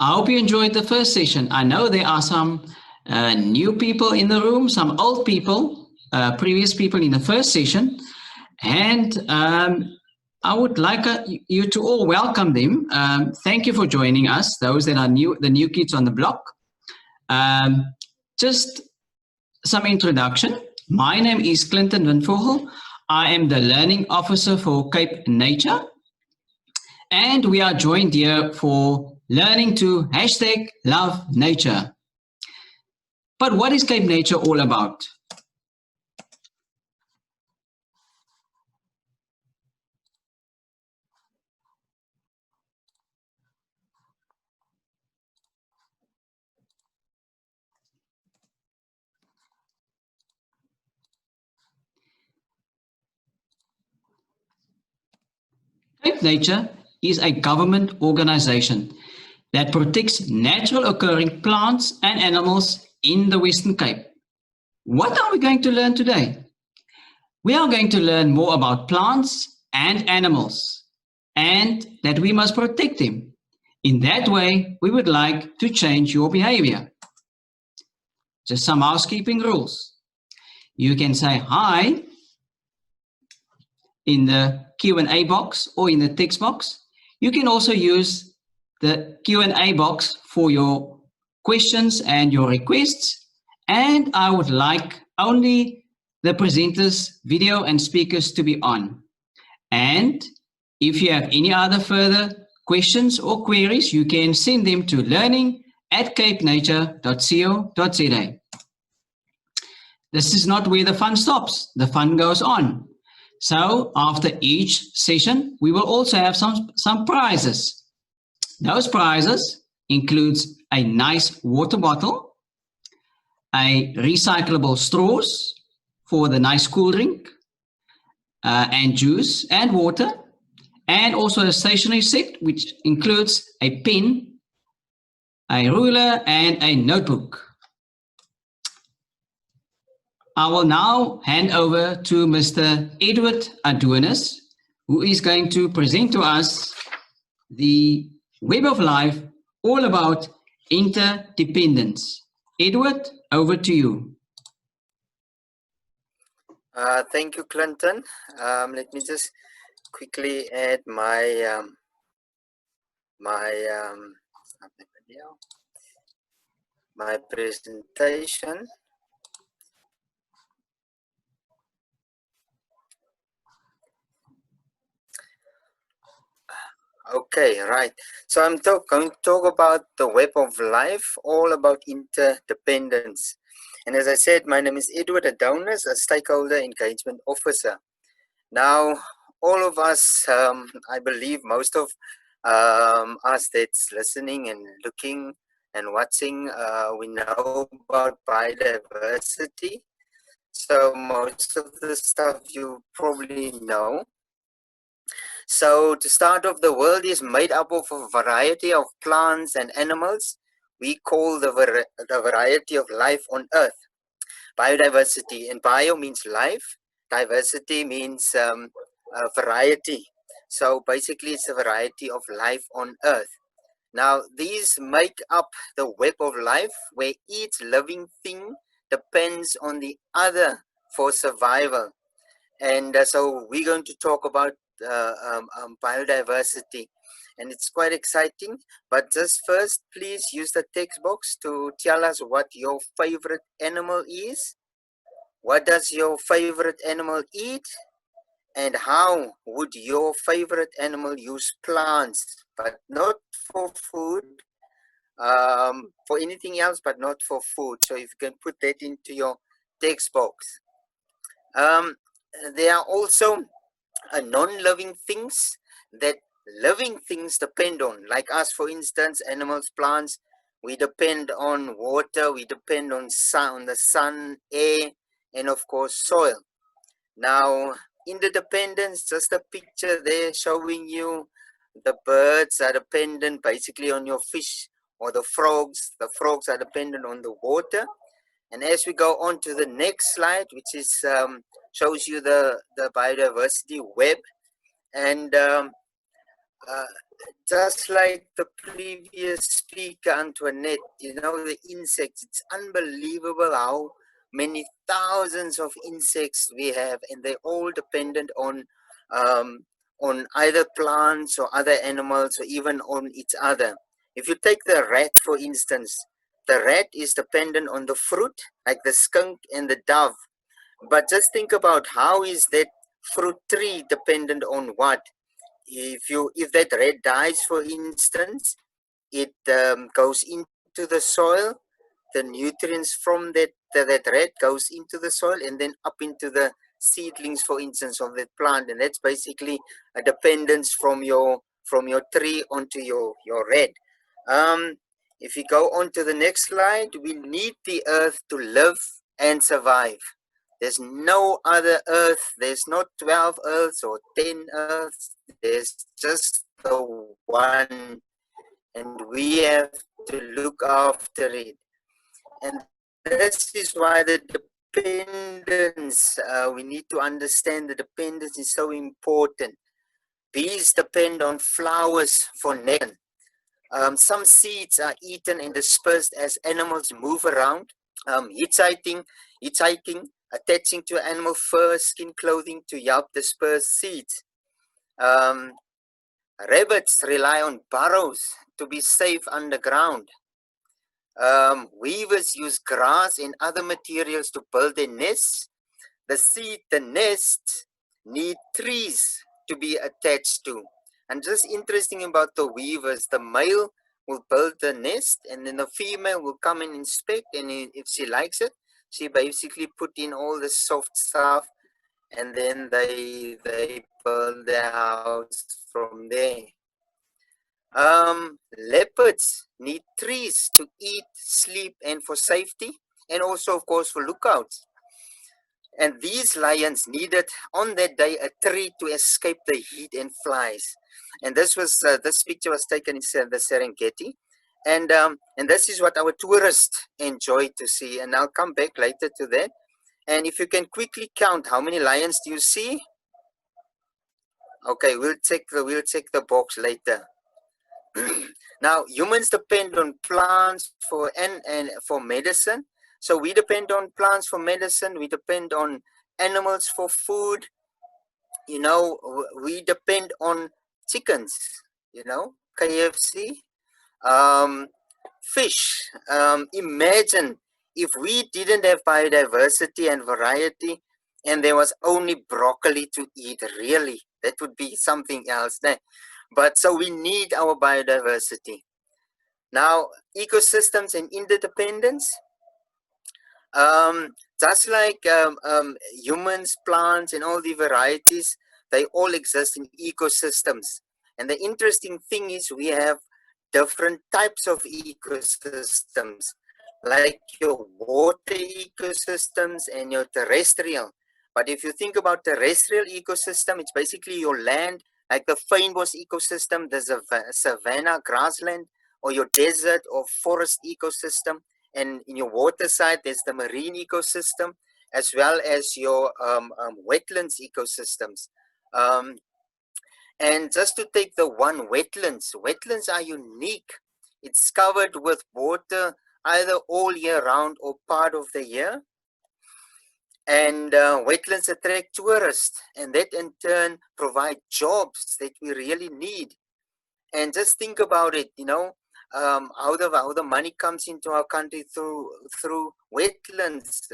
I hope you enjoyed the first session. I know there are some new people in the room, some old people, previous people in the first session, and I would like you to all welcome them. Thank you for joining us, those that are new, the new kids on the block. Just some introduction. My name is Clinton Van Vogel. I am the Learning Officer for Cape Nature. And we are joined here for learning to #love nature. But what is Cape Nature all about? Cape Nature is a government organization that protects natural occurring plants and animals in the Western Cape. What are we going to learn today? We are going to learn more about plants and animals and that we must protect them. In that way, we would like to change your behavior. Just some housekeeping rules. You can say hi in the Q&A box or in the text box. You can also use the Q&A box for your questions and your requests. And I would like only the presenters, video and speakers to be on. And if you have any other further questions or queries, you can send them to learning@capenature.co.za. This is not where the fun stops. The fun goes on. So after each session, we will also have some prizes. Those prizes includes a nice water bottle, a recyclable straws for the nice cool drink, and juice and water, and also a stationery set, which includes a pen, a ruler, and a notebook. I will now hand over to Mr. Edward Adonis, who is going to present to us the Web of Life, all about interdependence. Edward, over to you. Thank you, Clinton. Let me just quickly add my my presentation. Okay, right. So I'm going to talk about the Web of Life, all about interdependence. And as I said, my name is Edward Adonis, a Stakeholder Engagement Officer. Now, all of us, I believe most of us that's listening and looking and watching, we know about biodiversity. So most of the stuff you probably know. So to start off, the world is made up of a variety of plants and animals. We call the variety of life on Earth biodiversity, and bio means life. Diversity means variety. So basically, it's a variety of life on Earth. Now, these make up the web of life, where each living thing depends on the other for survival. And so we're going to talk about biodiversity, and it's quite exciting. But just first, please use the text box to tell us what your favorite animal is. What does your favorite animal eat? And how would your favorite animal use plants, but not for food, for anything else, but not for food? So if you can put that into your text box. There are also non-living things that living things depend on, like us, for instance, animals, plants. We depend on water, we depend on the sun, air, and of course soil. Now, interdependence, just a picture there showing you the birds are dependent basically on your fish, or the frogs. The frogs are dependent on the water. And as we go on to the next slide, which is shows you the biodiversity web, and just like the previous speaker, Antoinette, you know, the insects, it's unbelievable how many thousands of insects we have, and they're all dependent um, on either plants or other animals or even on each other. If you take the rat, for instance, the rat is dependent on the fruit, like the skunk and the dove. But just think about how is that fruit tree dependent on what? If that rat dies, for instance, it goes into the soil. The nutrients from that rat goes into the soil and then up into the seedlings, for instance, of that plant, and that's basically a dependence from your tree onto your rat. If we go on to the next slide, we need the earth to live and survive. There's no other earth. There's not 12 earths or 10 earths. There's just the one, and we have to look after it. And this is why the dependence, we need to understand the dependence is so important. Bees depend on flowers for nectar. Some seeds are eaten and dispersed as animals move around. Hitchhiking, attaching to animal fur, skin clothing to help disperse seeds. Um, Rabbits rely on burrows to be safe underground. Weavers use grass and other materials to build their nests. The nests need trees to be attached to. And just interesting about the weavers, the male will build the nest and then the female will come and inspect, and if she likes it, she basically put in all the soft stuff, and then they build their house from there. Leopards need trees to eat, sleep, and for safety, and also, of course, for lookouts. And these lions needed on that day a tree to escape the heat and flies. And this picture was taken in the Serengeti, and this is what our tourists enjoy to see. And I'll come back later to that. And if you can quickly count, how many lions do you see? Okay, we'll check the box later. Now, humans depend on plants and for medicine. So we depend on plants for medicine. We depend on animals for food. You know, we depend on chickens. You know, KFC, fish. Imagine if we didn't have biodiversity and variety, and there was only broccoli to eat. Really, that would be something else. But so we need our biodiversity. Now, ecosystems and interdependence, just like humans, plants, and all the varieties, they all exist in ecosystems. And the interesting thing is we have different types of ecosystems, like your water ecosystems and your terrestrial. But if you think about terrestrial ecosystem, it's basically your land, like the fynbos ecosystem, the savanna grassland, or your desert or forest ecosystem. And in your water side, there's the marine ecosystem, as well as your wetlands ecosystems. And just to take the one, wetlands are unique. It's covered with water either all year round or part of the year. And wetlands attract tourists, and that in turn provide jobs that we really need. And just think about it, you know, how the money comes into our country through wetlands,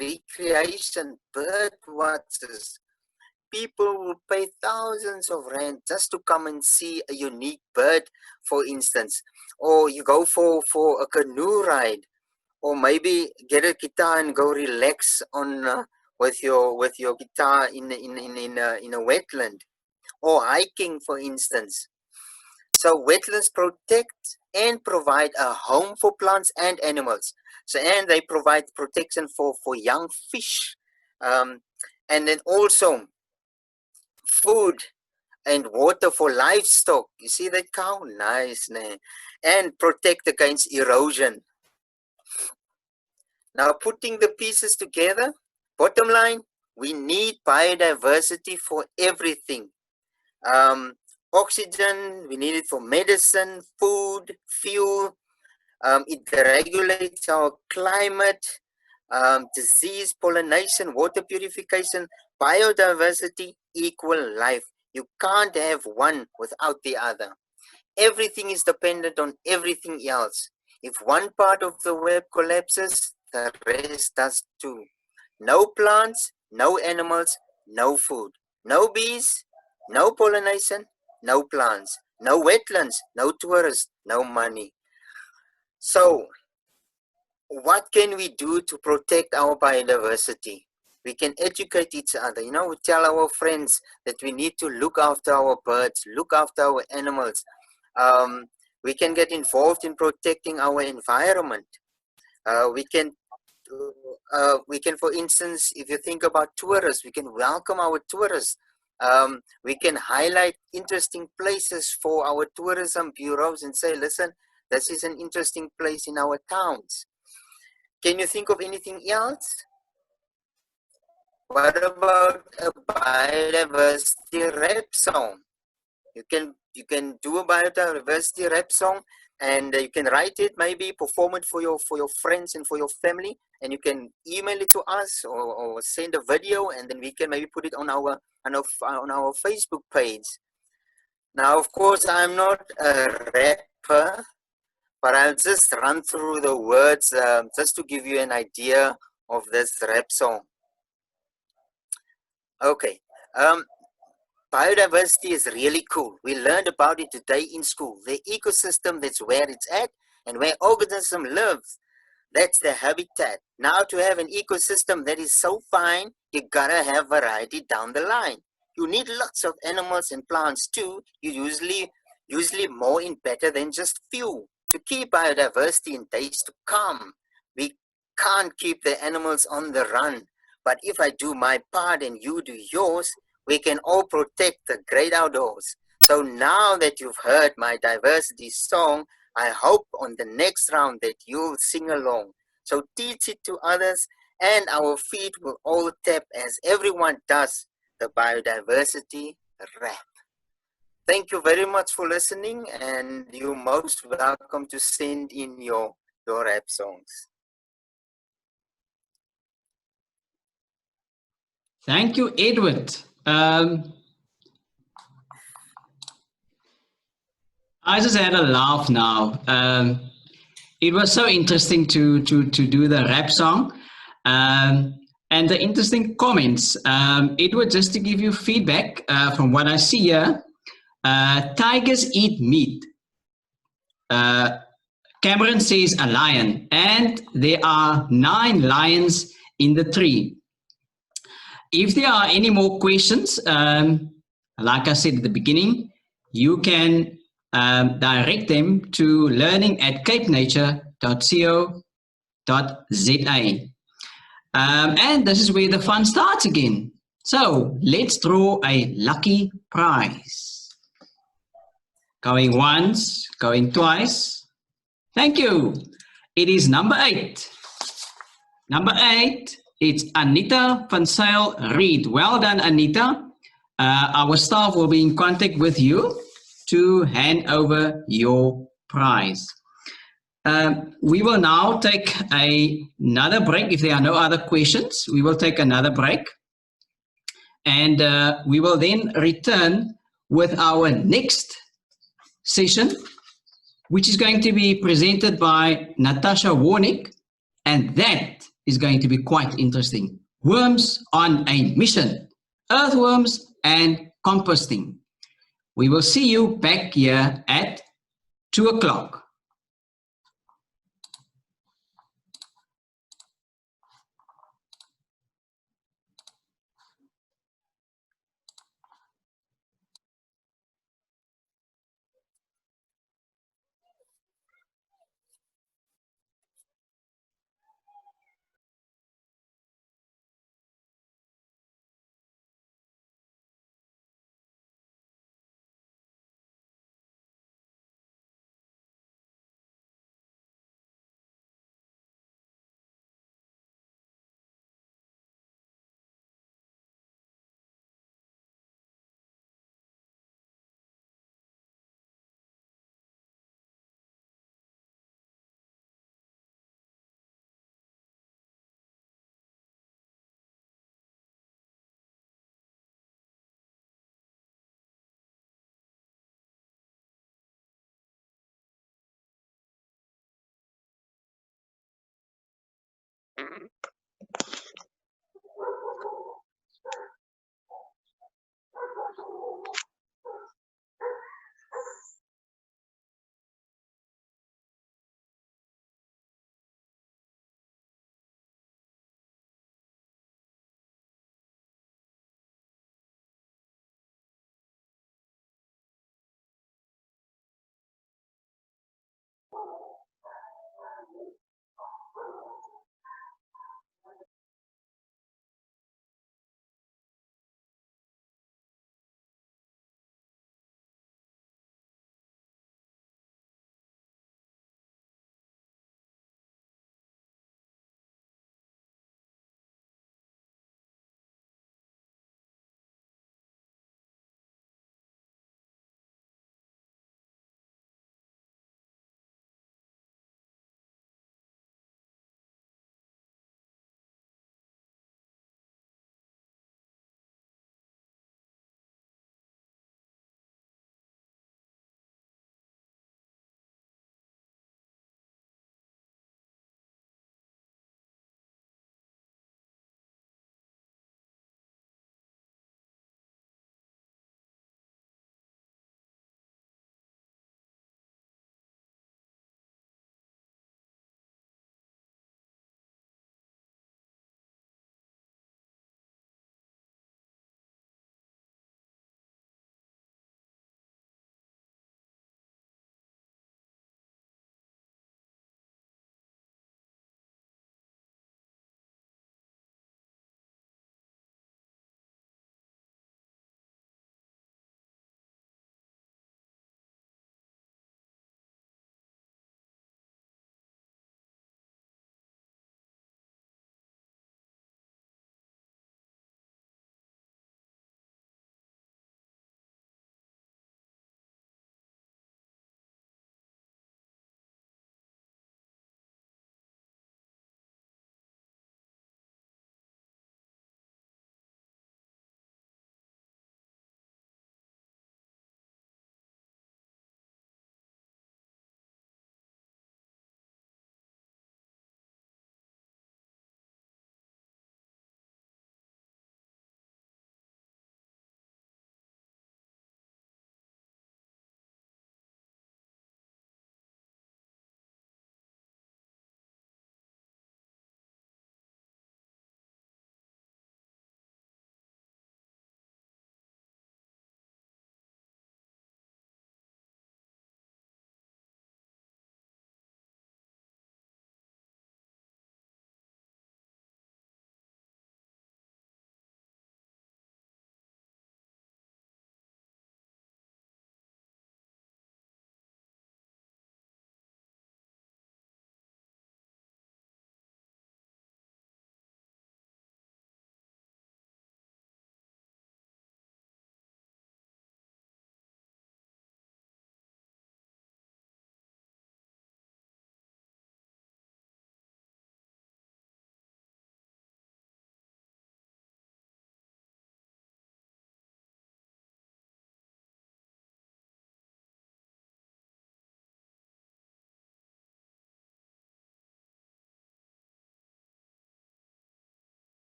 recreation, bird watches. People will pay thousands of rand just to come and see a unique bird, for instance. Or you go for a canoe ride, or maybe get a guitar and go relax on with your guitar in a wetland, or hiking, for instance. So wetlands protect and provide a home for plants and animals. So, and they provide protection for young fish, and then also food and water for livestock. You see that cow? Nice, né? And protect against erosion. Now, putting the pieces together, bottom line, we need biodiversity for everything. oxygen, we need it for medicine, food, fuel. It regulates our climate, disease, pollination, water purification, biodiversity, equal life. You can't have one without the other. Everything is dependent on everything else. If one part of the web collapses, the rest does too. No plants, no animals, no food. No bees, no pollination, no plants. No wetlands, no tourists, no money. So, what can we do to protect our biodiversity? We can educate each other. We tell our friends that we need to look after our birds, look after our animals. Um, we can get involved in protecting our environment. We can, for instance, if you think about tourists, we can welcome our tourists. We can highlight interesting places for our tourism bureaus and say, listen, this is an interesting place in our towns. Can you think of anything else? What about a biodiversity rap song? You can do a biodiversity rap song, and you can write it, maybe perform it for your friends and for your family, and you can email it to us or send a video, and then we can maybe put it on our Facebook page. Now, of course, I'm not a rapper, but I'll just run through the words just to give you an idea of this rap song. Okay. Biodiversity is really cool. We learned about it today in school. The ecosystem, that's where it's at, and where organism lives, that's the habitat. Now, to have an ecosystem that is so fine, you gotta have variety down the line. You need lots of animals and plants too. You usually more and better than just few. To keep biodiversity in days to come, we can't keep the animals on the run. But if I do my part and you do yours, we can all protect the great outdoors. So now that you've heard my diversity song, I hope on the next round that you'll sing along. So teach it to others, and our feet will all tap as everyone does the biodiversity rap. Thank you very much for listening, and you're most welcome to send in your rap songs. Thank you, Edward. I just had a laugh now. It was so interesting to do the rap song, and the interesting comments. Edward, just to give you feedback from what I see here, tigers eat meat. Cameron says a lion, and there are 9 lions in the tree. If there are any more questions, like I said at the beginning, you can direct them to learning@capenature.co.za. And this is where the fun starts again. So let's draw a lucky prize. Going once, going twice. Thank you. It is number 8. Number 8, it's Anita van Zyl Reed. Well done, Anita. Our staff will be in contact with you to hand over your prize. We will now take another break. If there are no other questions, we will take another break. And we will then return with our next session, which is going to be presented by Natasha Warnick. And that is going to be quite interesting. Worms on a mission. Earthworms and composting. We will see you back here at 2 o'clock.